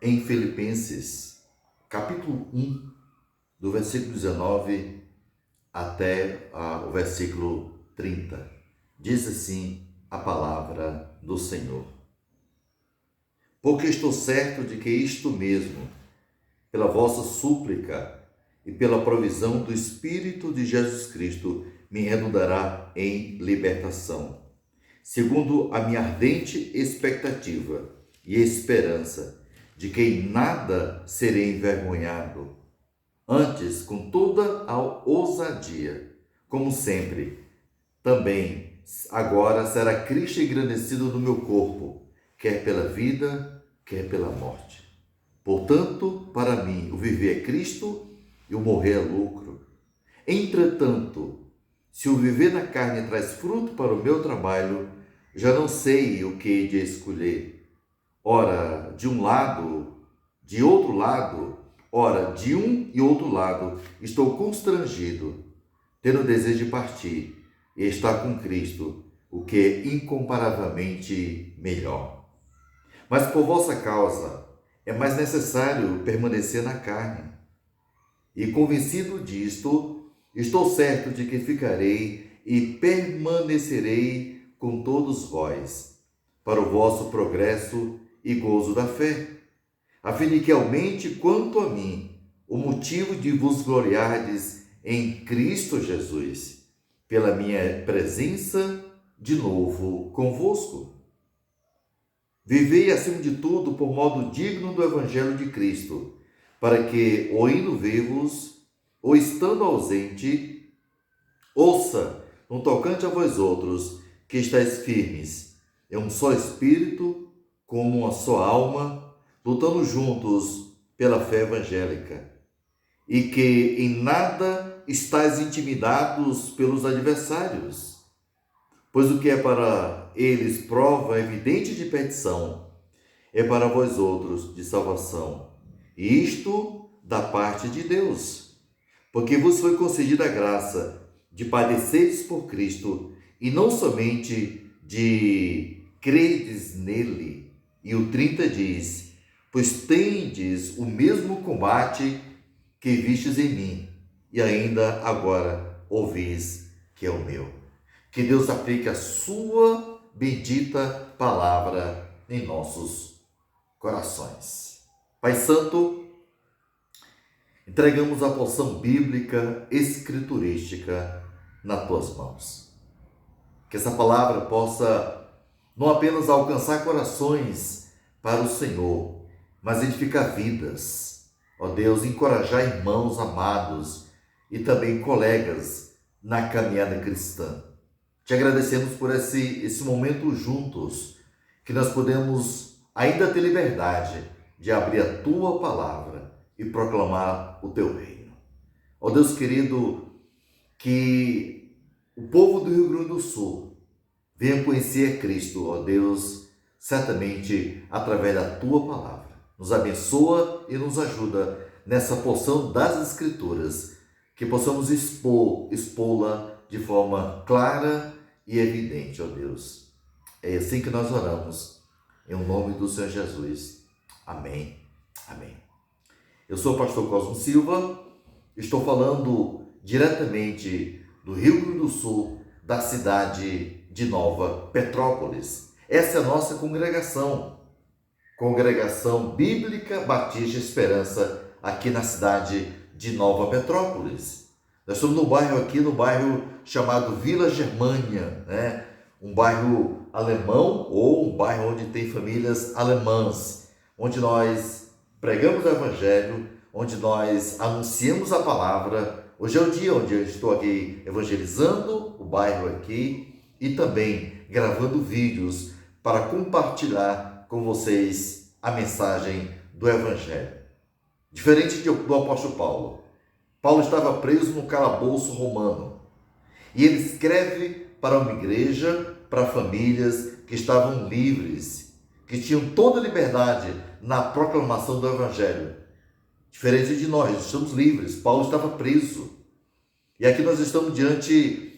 em Filipenses, capítulo 1, do versículo 19 até o versículo 30. Diz assim a palavra do Senhor. Porque estou certo de que isto mesmo, pela vossa súplica e pela provisão do Espírito de Jesus Cristo, me redundará em libertação, segundo a minha ardente expectativa e esperança de que em nada serei envergonhado. Antes, com toda a ousadia, como sempre, também agora será Cristo engrandecido no meu corpo, quer pela vida, quer pela morte. Portanto, para mim, o viver é Cristo e o morrer é lucro. Entretanto, se o viver na carne traz fruto para o meu trabalho, já não sei o que hei de escolher. Ora, de um e outro lado, estou constrangido, tendo o desejo de partir e estar com Cristo, o que é incomparavelmente melhor. Mas por vossa causa é mais necessário permanecer na carne. E convencido disto, estou certo de que ficarei e permanecerei com todos vós, para o vosso progresso e gozo da fé, a fim de que aumente quanto a mim o motivo de vos gloriardes em Cristo Jesus, pela minha presença de novo convosco. Vivei acima de tudo por modo digno do Evangelho de Cristo, para que, ou indo ver-vos, ou estando ausente, ouça, no tocante a vós outros, que estáis firmes, em um só espírito, como uma só alma, lutando juntos pela fé evangélica, e que em nada estáis intimidados pelos adversários, pois o que é para eles prova evidente de perdição, é para vós outros de salvação, e isto da parte de Deus, porque vos foi concedida a graça de padeceres por Cristo, e não somente de credes nele. E o 30 diz: pois tendes o mesmo combate que vistes em mim, e ainda agora ouvis que é o meu. Que Deus aplique a sua bendita palavra em nossos corações. Pai Santo, entregamos a porção bíblica escriturística nas tuas mãos. Que essa palavra possa não apenas alcançar corações para o Senhor, mas edificar vidas. Ó Deus, encorajar irmãos amados e também colegas na caminhada cristã. Te agradecemos por esse momento juntos, que nós podemos ainda ter liberdade de abrir a tua palavra e proclamar o teu reino. Ó Deus querido, que o povo do Rio Grande do Sul venha conhecer Cristo, ó Deus, certamente através da tua palavra. Nos abençoa e nos ajuda nessa porção das Escrituras, que possamos expô-la de forma clara e evidente, ó Deus. É assim que nós oramos, em nome do Senhor Jesus. Amém. Amém. Eu sou o pastor Cosmo Silva, estou falando diretamente do Rio Grande do Sul, da cidade de Nova Petrópolis. Essa é a nossa congregação, Congregação Bíblica Batista Esperança, aqui na cidade de Nova Petrópolis. Nós estamos no bairro chamado Vila Germânia, né? Um bairro alemão ou um bairro onde tem famílias alemãs, onde nós pregamos o Evangelho, onde nós anunciamos a palavra. Hoje é o dia onde eu estou aqui evangelizando o bairro aqui e também gravando vídeos para compartilhar com vocês a mensagem do Evangelho. Diferente do apóstolo Paulo. Paulo estava preso no calabouço romano e ele escreve para uma igreja, para famílias que estavam livres, que tinham toda a liberdade na proclamação do Evangelho. Diferente de nós, estamos livres. Paulo estava preso. E aqui nós estamos diante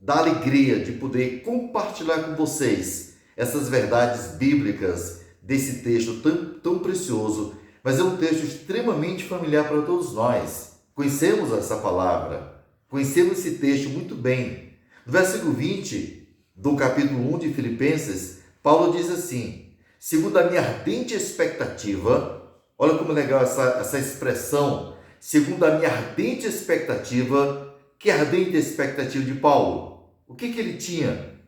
da alegria de poder compartilhar com vocês essas verdades bíblicas desse texto tão precioso mas é um texto extremamente familiar para todos nós. Conhecemos essa palavra, conhecemos esse texto muito bem. No versículo 20 do capítulo 1 de Filipenses, Paulo diz assim: segundo a minha ardente expectativa, olha como é legal essa expressão, segundo a minha ardente expectativa. Que ardente expectativa de Paulo? O que ele tinha?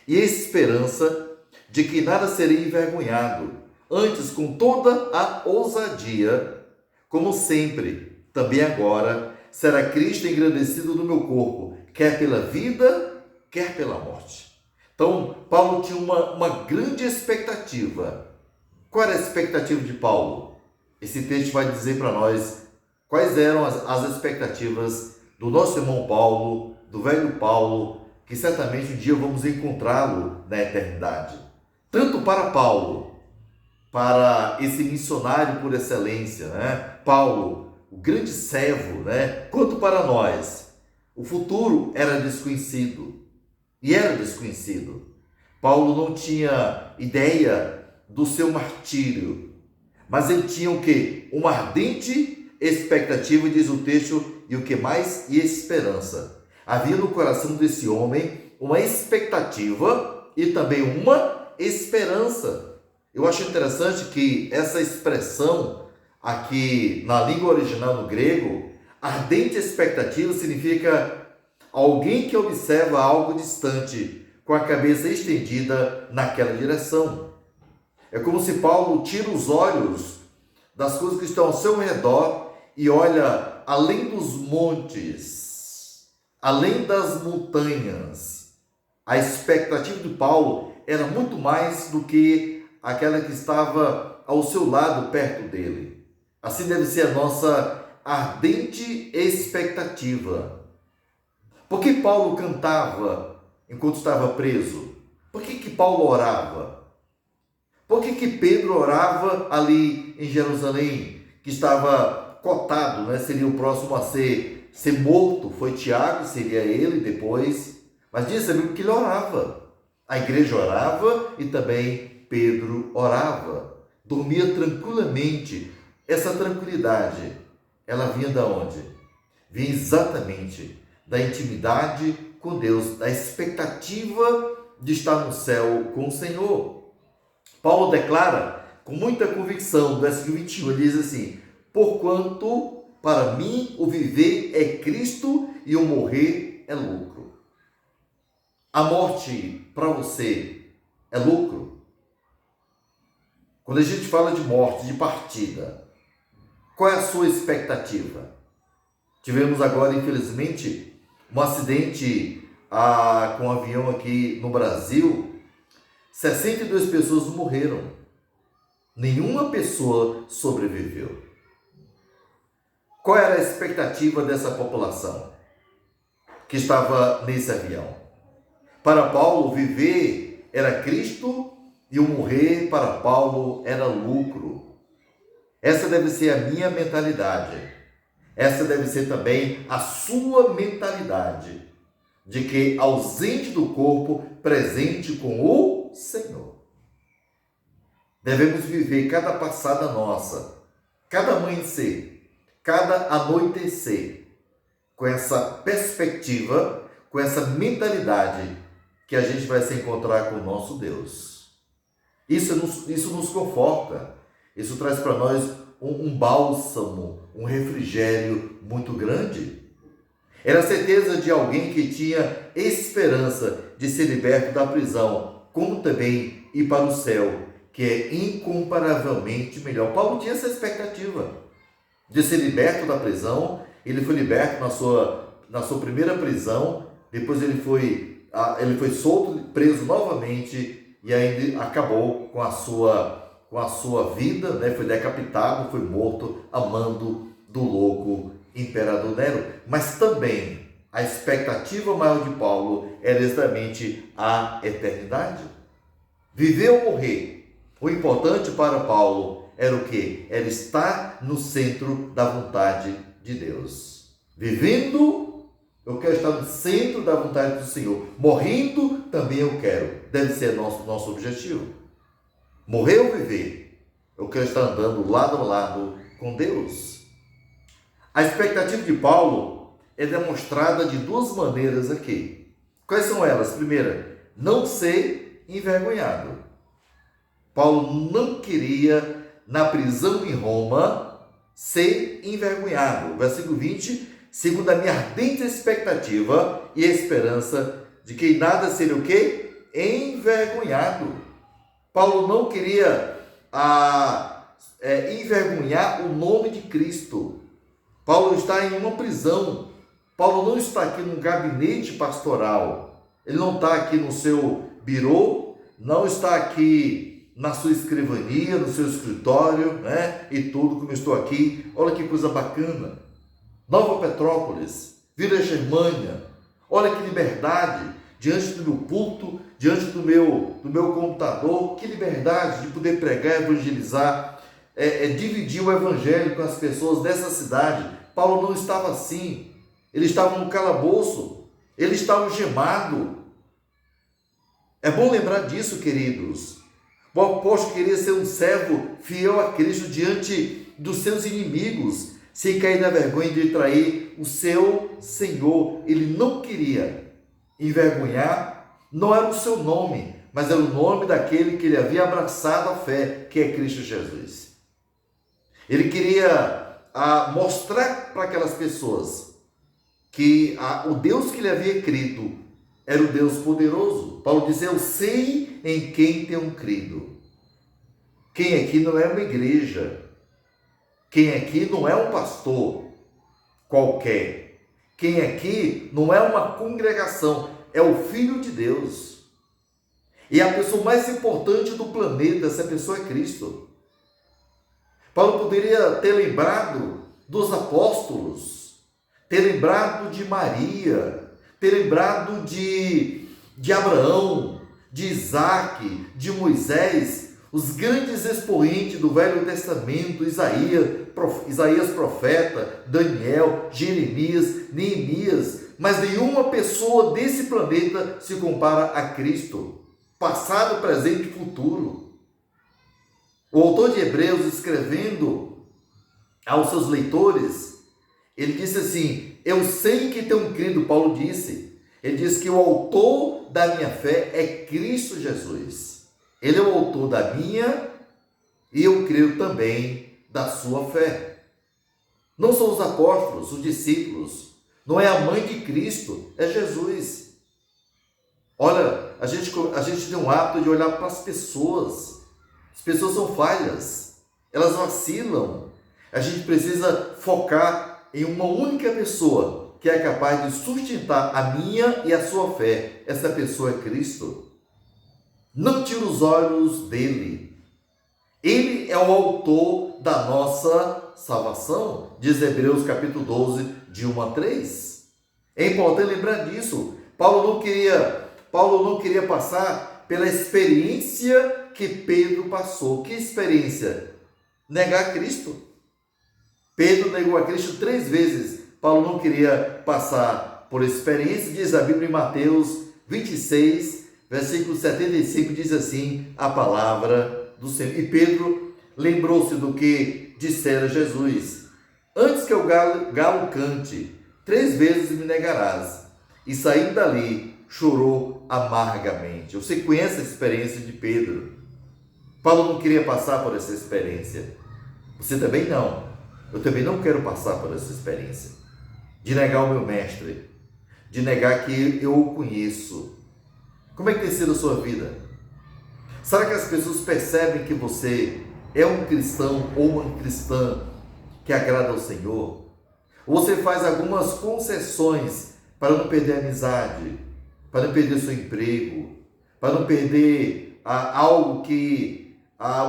E a esperança de que nada seria envergonhado, antes com toda a ousadia, como sempre, também agora, será Cristo engrandecido no meu corpo, quer pela vida, quer pela morte. Então, Paulo tinha uma grande expectativa. Qual era a expectativa de Paulo? Esse texto vai dizer para nós quais eram as expectativas do nosso irmão Paulo, do velho Paulo, que certamente um dia vamos encontrá-lo na eternidade. Tanto para Paulo, para esse missionário por excelência, né? Paulo, o grande servo, né? Quanto para nós. O futuro era desconhecido, e era desconhecido. Paulo não tinha ideia do seu martírio, mas ele tinha o quê? Uma ardente expectativa, diz o texto, e o que mais? E esperança. Havia no coração desse homem uma expectativa e também uma esperança. Eu acho interessante que essa expressão aqui na língua original no grego, ardente expectativa, significa alguém que observa algo distante, com a cabeça estendida naquela direção. É como se Paulo tira os olhos das coisas que estão ao seu redor e olha além dos montes, além das montanhas. A expectativa de Paulo era muito mais do que aquela que estava ao seu lado, perto dele. Assim deve ser a nossa ardente expectativa. Por que Paulo cantava enquanto estava preso? Por que Paulo orava? Por que Pedro orava ali em Jerusalém, que estava cotado, né? Seria o próximo a ser morto? Foi Tiago, seria ele depois. Mas diz a Bíblia que ele orava. A igreja orava e também Pedro orava. Dormia tranquilamente. Essa tranquilidade, ela vinha de onde? Vinha exatamente da intimidade com Deus, da expectativa de estar no céu com o Senhor. Paulo declara com muita convicção, no versículo 21, ele diz assim: porquanto para mim o viver é Cristo e o morrer é lucro. A morte para você é lucro? Quando a gente fala de morte, de partida, qual é a sua expectativa? Tivemos agora, infelizmente, um acidente com um avião aqui no Brasil. 62 pessoas morreram. Nenhuma pessoa sobreviveu. Qual era a expectativa dessa população que estava nesse avião? Para Paulo, viver era Cristo e o morrer para Paulo era lucro. Essa deve ser a minha mentalidade. Essa deve ser também a sua mentalidade, de que ausente do corpo, presente com o Senhor. Devemos viver cada passada nossa, cada amanhecer, cada anoitecer, com essa perspectiva, com essa mentalidade que a gente vai se encontrar com o nosso Deus. Isso nos conforta, isso traz para nós um bálsamo, um refrigério muito grande. Era a certeza de alguém que tinha esperança de ser liberto da prisão, como também ir para o céu, que é incomparavelmente melhor. Paulo tinha essa expectativa de ser liberto da prisão. Ele foi liberto na sua primeira prisão, depois ele foi solto, preso novamente e ainda acabou com a sua vida, né? Foi decapitado, foi morto a mando do louco imperador Nero. Mas também a expectativa maior de Paulo era exatamente a eternidade. Viver ou morrer. O importante para Paulo era o quê? Era estar no centro da vontade de Deus. Vivendo, eu quero estar no centro da vontade do Senhor. Morrendo, também eu quero. Deve ser nosso objetivo. Morrer ou viver? Eu quero estar andando lado a lado com Deus. A expectativa de Paulo é demonstrada de duas maneiras aqui. Quais são elas? Primeira, não ser envergonhado. Paulo não queria, na prisão em Roma, ser envergonhado. Versículo 20, segundo a minha ardente expectativa e esperança de que em nada seria o quê? Envergonhado. Paulo não queria envergonhar o nome de Cristo. Paulo está em uma prisão. Paulo não está aqui num gabinete pastoral. Ele não está aqui no seu birô, não está aqui na sua escrivania, no seu escritório, né? E tudo como eu estou aqui. Olha que coisa bacana. Nova Petrópolis, Vila Germânia. Olha que liberdade diante do meu púlpito, diante do meu computador. Que liberdade de poder pregar, evangelizar, dividir o evangelho com as pessoas dessa cidade. Paulo não estava assim. Ele estava no calabouço. Ele estava algemado. É bom lembrar disso, queridos. O apóstolo queria ser um servo fiel a Cristo diante dos seus inimigos, sem cair na vergonha de trair o seu Senhor. Ele não queria envergonhar, não era o seu nome, mas era o nome daquele que ele havia abraçado a fé, que é Cristo Jesus. Ele queria mostrar para aquelas pessoas que o Deus que ele havia crido era o Deus poderoso. Paulo diz, eu sei em quem tenho crido. Quem aqui não é uma igreja, quem aqui não é um pastor qualquer, quem aqui não é uma congregação, é o Filho de Deus. E a pessoa mais importante do planeta, essa pessoa é Cristo. Paulo poderia ter lembrado dos apóstolos, ter lembrado de Maria, ter lembrado de Abraão, de Isaac, de Moisés, os grandes expoentes do Velho Testamento, Isaías profeta, Daniel, Jeremias, Neemias, mas nenhuma pessoa desse planeta se compara a Cristo, passado, presente e futuro. O autor de Hebreus, escrevendo aos seus leitores, ele disse assim, eu sei que tenho crido, Paulo disse, ele diz que o autor da minha fé é Cristo Jesus. Ele é o autor da minha e eu creio também da sua fé. Não são os apóstolos, os discípulos, não é a mãe de Cristo, é Jesus. Olha, a gente tem um hábito de olhar para as pessoas. As pessoas são falhas, elas vacilam. A gente precisa focar em uma única pessoa que é capaz de sustentar a minha e a sua fé. Essa pessoa é Cristo. Não tira os olhos dele. Ele é o autor da nossa salvação, diz Hebreus capítulo 12, de 1 a 3. É importante lembrar disso. Paulo não queria passar pela experiência que Pedro passou. Que experiência? Negar Cristo. Pedro negou a Cristo 3 vezes. Paulo não queria passar por experiência, diz a Bíblia em Mateus 26, versículo 75, diz assim a palavra do Senhor. E Pedro lembrou-se do que dissera Jesus. Antes que o galo cante, 3 vezes me negarás. E saindo dali, chorou amargamente. Você conhece a experiência de Pedro. Paulo não queria passar por essa experiência. Você também não. Eu também não quero passar por essa experiência. De negar o meu mestre. De negar que eu o conheço. Como é que tem sido a sua vida? Será que as pessoas percebem que você é um cristão ou uma cristã que agrada ao Senhor? Ou você faz algumas concessões para não perder a amizade, para não perder seu emprego, para não perder algo que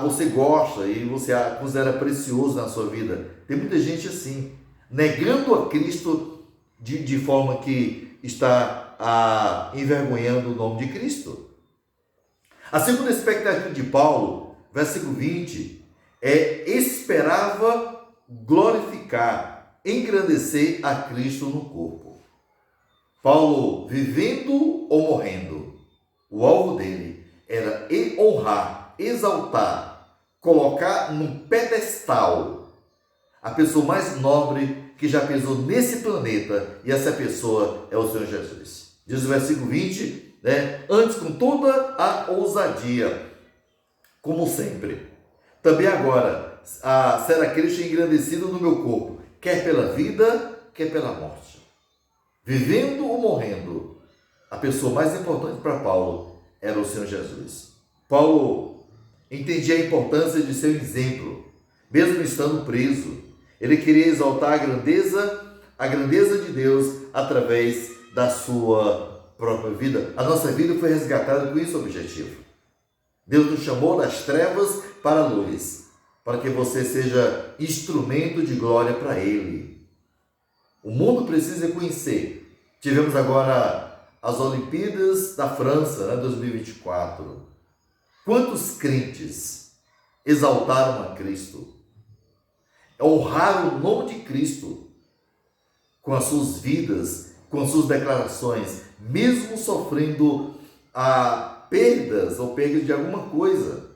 você gosta e você considera precioso na sua vida? Tem muita gente assim, negando a Cristo de forma que está envergonhando o nome de Cristo. A segunda expectativa de Paulo, versículo 20, esperava glorificar, engrandecer a Cristo no corpo. Paulo, vivendo ou morrendo, o alvo dele era honrar, exaltar, colocar num pedestal a pessoa mais nobre que já pisou nesse planeta, e essa pessoa é o Senhor Jesus. Diz o versículo 20, antes com toda a ousadia, como sempre. Também agora, será Cristo engrandecido no meu corpo, quer pela vida, quer pela morte. Vivendo ou morrendo, a pessoa mais importante para Paulo era o Senhor Jesus. Paulo entendia a importância de ser um exemplo, mesmo estando preso. Ele queria exaltar a grandeza de Deus através da sua própria vida. A nossa vida foi resgatada com esse objetivo. Deus nos chamou das trevas para a luz, para que você seja instrumento de glória para Ele. O mundo precisa conhecer. Tivemos agora as Olimpíadas da França, 2024. Quantos crentes exaltaram a Cristo? Honraram o nome de Cristo com as suas vidas, com as suas declarações, mesmo sofrendo perdas ou perdas de alguma coisa.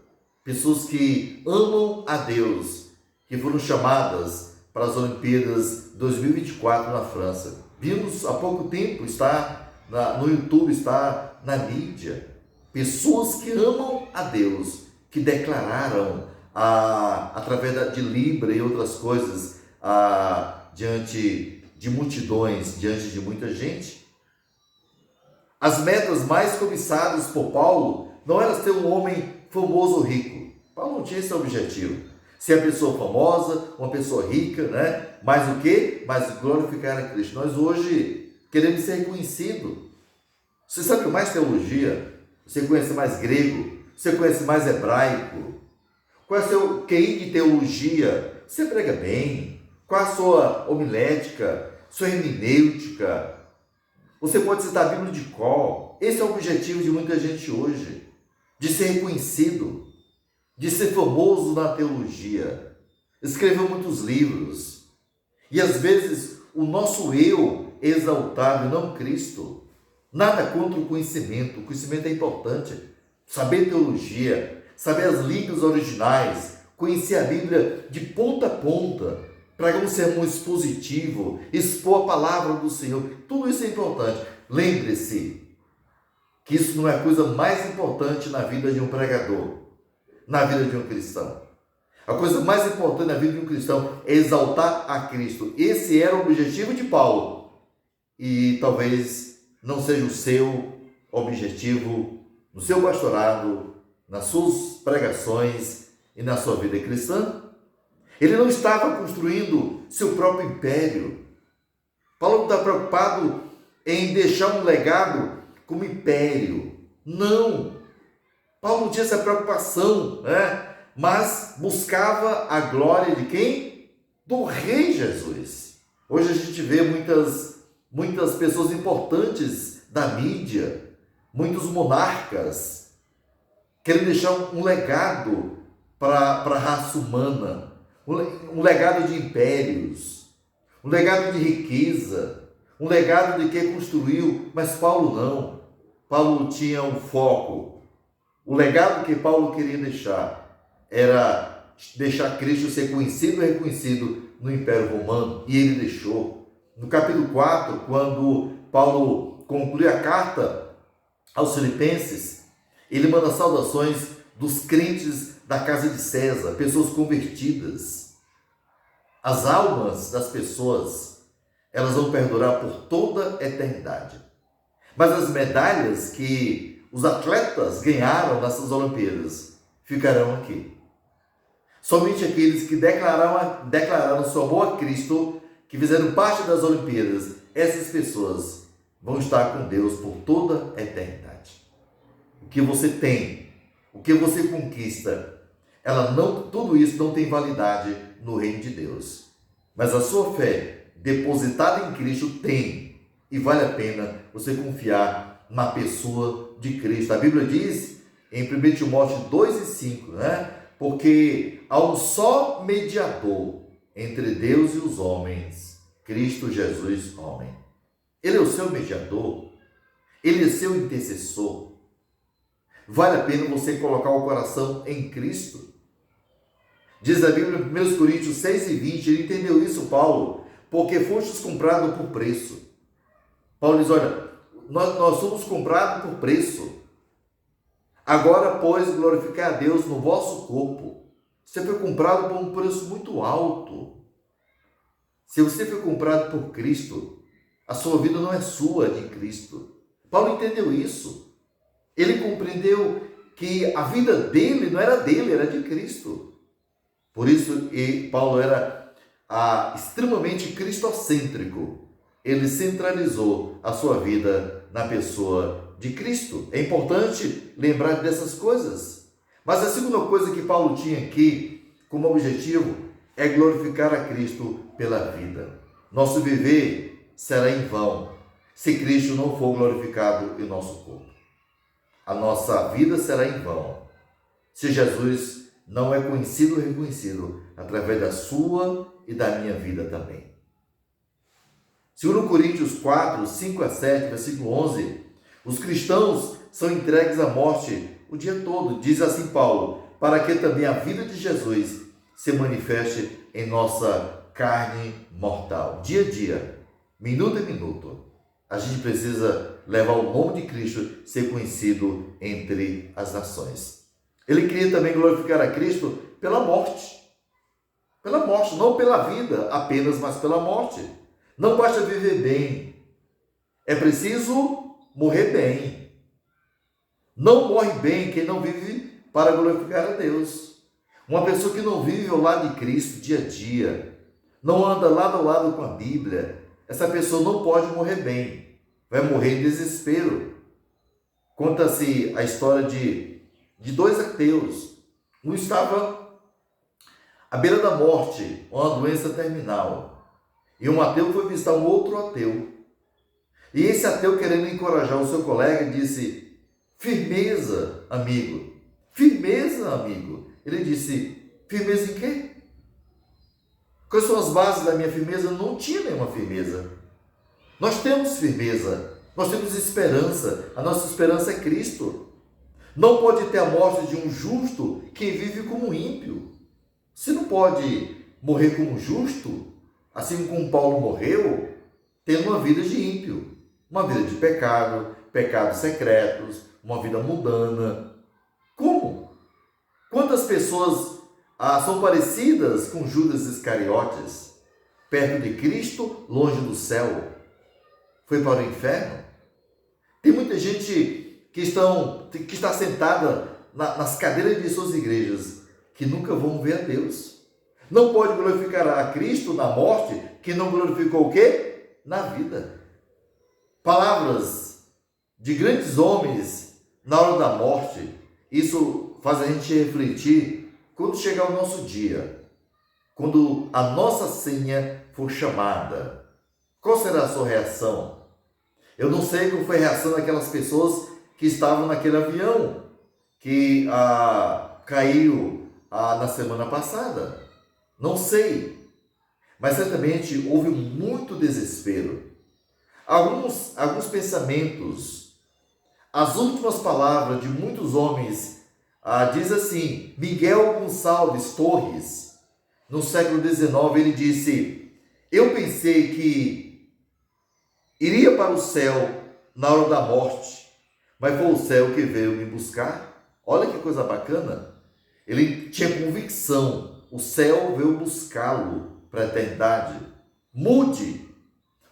Pessoas que amam a Deus, que foram chamadas para as Olimpíadas 2024 na França. Vimos há pouco tempo, está no YouTube, está na mídia. Pessoas que amam a Deus, que declararam através de Libra e outras coisas, diante de multidões, diante de muita gente. As metas mais cobiçadas por Paulo não era ser um homem famoso ou rico. Paulo não tinha esse objetivo. Ser a pessoa famosa, uma pessoa rica, Mas o quê? Mas glorificar a Cristo. Nós hoje queremos ser reconhecidos. Você sabe mais teologia? Você conhece mais grego? Você conhece mais hebraico? Qual é o seu QI de teologia? Você prega bem? Qual a sua homilética? Sua hermenêutica? Você pode citar a Bíblia de cor. Esse é o objetivo de muita gente hoje. De ser reconhecido. De ser famoso na teologia. Escreveu muitos livros. E às vezes o nosso eu é exaltado e não Cristo. Nada contra o conhecimento. O conhecimento é importante. Saber teologia, saber as línguas originais, conhecer a Bíblia de ponta a ponta, pregar um sermão expositivo, expor a palavra do Senhor, tudo isso é importante. Lembre-se que isso não é a coisa mais importante na vida de um pregador, na vida de um cristão. A coisa mais importante na vida de um cristão é exaltar a Cristo. Esse era o objetivo de Paulo. E talvez não seja o seu objetivo no seu pastorado, nas suas pregações e na sua vida cristã. Ele não estava construindo seu próprio império. Paulo não está preocupado em deixar um legado como império. Não. Paulo não tinha essa preocupação, mas buscava a glória de quem? Do Rei Jesus. Hoje a gente vê muitas pessoas importantes da mídia, muitos monarcas, querem deixar um legado para a raça humana, um legado de impérios, um legado de riqueza, um legado de quem construiu, mas Paulo não. Paulo tinha um foco. O legado que Paulo queria deixar era deixar Cristo ser conhecido e reconhecido no Império Romano, e ele deixou. No capítulo 4, quando Paulo conclui a carta aos Filipenses, ele manda saudações dos crentes da casa de César, pessoas convertidas. As almas das pessoas, elas vão perdurar por toda a eternidade. Mas as medalhas que os atletas ganharam nessas Olimpíadas ficarão aqui. Somente aqueles que declararam seu amor a Cristo, que fizeram parte das Olimpíadas, essas pessoas vão estar com Deus por toda a eternidade. O que você tem, o que você conquista, tudo isso não tem validade no reino de Deus. Mas a sua fé depositada em Cristo tem, e vale a pena você confiar na pessoa de Cristo. A Bíblia diz em 1 Timóteo 2:5, porque há um só mediador entre Deus e os homens, Cristo Jesus, homem. Ele é o seu mediador, ele é seu intercessor. Vale a pena você colocar o coração em Cristo. Diz a Bíblia em 1 Coríntios 6:20, ele entendeu isso, Paulo, porque fostes comprado por preço. Paulo diz, olha, nós somos comprados por preço. Agora, pois, glorificar a Deus no vosso corpo. Você foi comprado por um preço muito alto. Se você foi comprado por Cristo, a sua vida não é sua, é de Cristo. Paulo entendeu isso. Ele compreendeu que a vida dele não era dele, era de Cristo. Por isso, Paulo era extremamente cristocêntrico. Ele centralizou a sua vida na pessoa de Cristo. É importante lembrar dessas coisas. Mas a segunda coisa que Paulo tinha aqui como objetivo é glorificar a Cristo pela vida. Nosso viver será em vão se Cristo não for glorificado em nosso corpo. A nossa vida será em vão se Jesus não é conhecido ou reconhecido através da sua e da minha vida também. 2 Coríntios 4, 5-7, versículo 11, os cristãos são entregues à morte o dia todo, diz assim Paulo, para que também a vida de Jesus se manifeste em nossa carne mortal. Dia a dia, minuto a minuto, a gente precisa levar o nome de Cristo ser conhecido entre as nações. Ele queria também glorificar a Cristo pela morte. Pela morte, não pela vida apenas, mas pela morte. Não basta viver bem, é preciso morrer bem. Não morre bem quem não vive para glorificar a Deus. Uma pessoa que não vive ao lado de Cristo dia a dia, não anda lado a lado com a Bíblia, essa pessoa não pode morrer bem, vai morrer em desespero. Conta-se a história de dois ateus. Um estava à beira da morte, uma doença terminal. E um ateu foi visitar um outro ateu. E esse ateu, querendo encorajar o seu colega, disse, firmeza, amigo. Firmeza, amigo. Ele disse, firmeza em quê? Quais são as bases da minha firmeza? Não tinha nenhuma firmeza. Nós temos firmeza. Nós temos esperança. A nossa esperança é Cristo. Não pode ter a morte de um justo quem vive como um ímpio. Se não pode morrer como justo, assim como Paulo morreu, tendo uma vida de ímpio, uma vida de pecado, pecados secretos, uma vida mundana. Como? Quantas pessoas são parecidas com Judas Iscariotes? Perto de Cristo, longe do céu. Foi para o inferno? Tem muita gente que está sentada nas cadeiras de suas igrejas que nunca vão ver a Deus. Não pode glorificar a Cristo na morte que não glorificou o quê? Na vida. Palavras de grandes homens na hora da morte, isso faz a gente refletir quando chegar o nosso dia, quando a nossa senha for chamada. Qual será a sua reação? Eu não sei qual foi a reação daquelas pessoas que estavam naquele avião que caiu na semana passada. Não sei, mas certamente houve muito desespero. Alguns pensamentos, as últimas palavras de muitos homens, diz assim, Miguel Gonçalves Torres, no século XIX, ele disse, eu pensei que iria para o céu na hora da morte, mas foi o céu que veio me buscar. Olha que coisa bacana. Ele tinha convicção. O céu veio buscá-lo para a eternidade. Mude.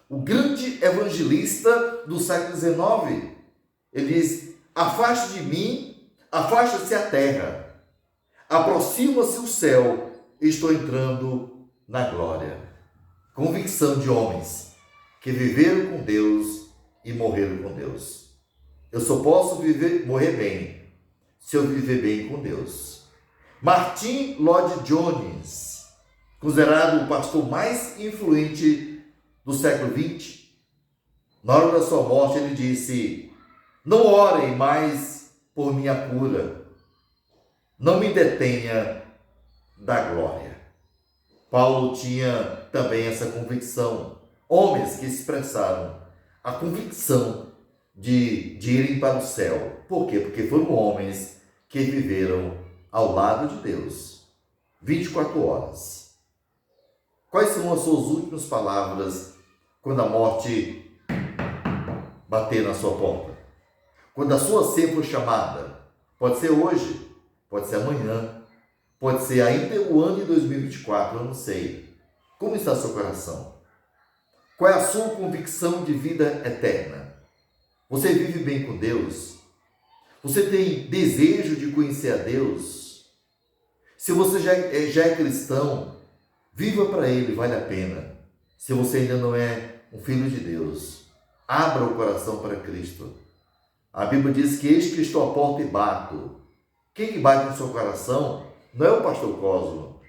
O grande evangelista do século XIX, ele diz, afaste de mim, afasta-se a terra, aproxima-se o céu, estou entrando na glória. Convicção de homens que viveram com Deus e morreram com Deus. Eu só posso morrer bem se eu viver bem com Deus. Martin Lloyd-Jones, considerado o pastor mais influente do século XX, na hora da sua morte ele disse, não orem mais por minha cura, não me detenha da glória. Paulo tinha também essa convicção, homens que expressaram a convicção de irem para o céu. Por quê? Porque foram homens que viveram ao lado de Deus. 24 horas. Quais são as suas últimas palavras quando a morte bater na sua porta? Quando a sua senha for chamada? Pode ser hoje, pode ser amanhã, pode ser ainda o ano de 2024, eu não sei. Como está seu coração? Qual é a sua convicção de vida eterna? Você vive bem com Deus? Você tem desejo de conhecer a Deus? Se você já é cristão, viva para Ele, vale a pena. Se você ainda não é um filho de Deus, abra o coração para Cristo. A Bíblia diz que eis que estou à porta e bato. Quem que bate no seu coração não é o pastor Cosmo,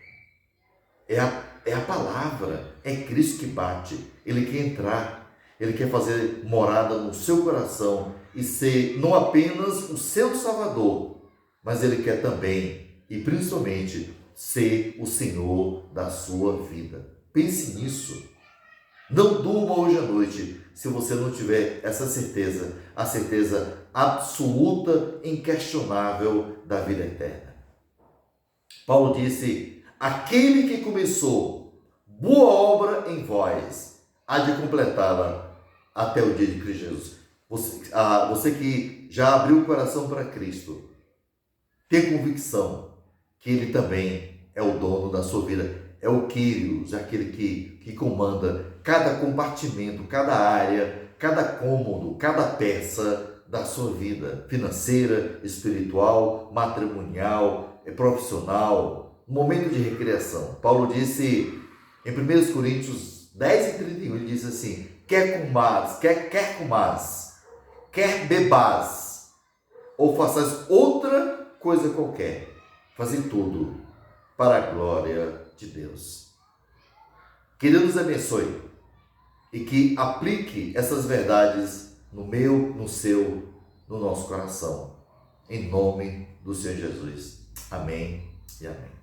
é a palavra, é Cristo que bate. Ele quer entrar, Ele quer fazer morada no seu coração e ser não apenas o seu Salvador, mas Ele quer também e principalmente ser o Senhor da sua vida. Pense nisso. Não durma hoje à noite se você não tiver essa certeza, a certeza absoluta, inquestionável da vida eterna. Paulo disse: aquele que começou boa obra em vós, há de completá-la até o dia de Cristo Jesus. Você que já abriu o coração para Cristo, tem convicção que Ele também é o dono da sua vida, é o Kyrios, aquele que comanda cada compartimento, cada área, cada cômodo, cada peça da sua vida financeira, espiritual, matrimonial, profissional, momento de recreação. Paulo disse em 1 Coríntios 10:31, ele diz assim: quer comas, quer bebas, ou façais outra coisa qualquer, fazem tudo para a glória de Deus. Que Deus nos abençoe e que aplique essas verdades no meu, no seu, no nosso coração. Em nome do Senhor Jesus. Amém e amém.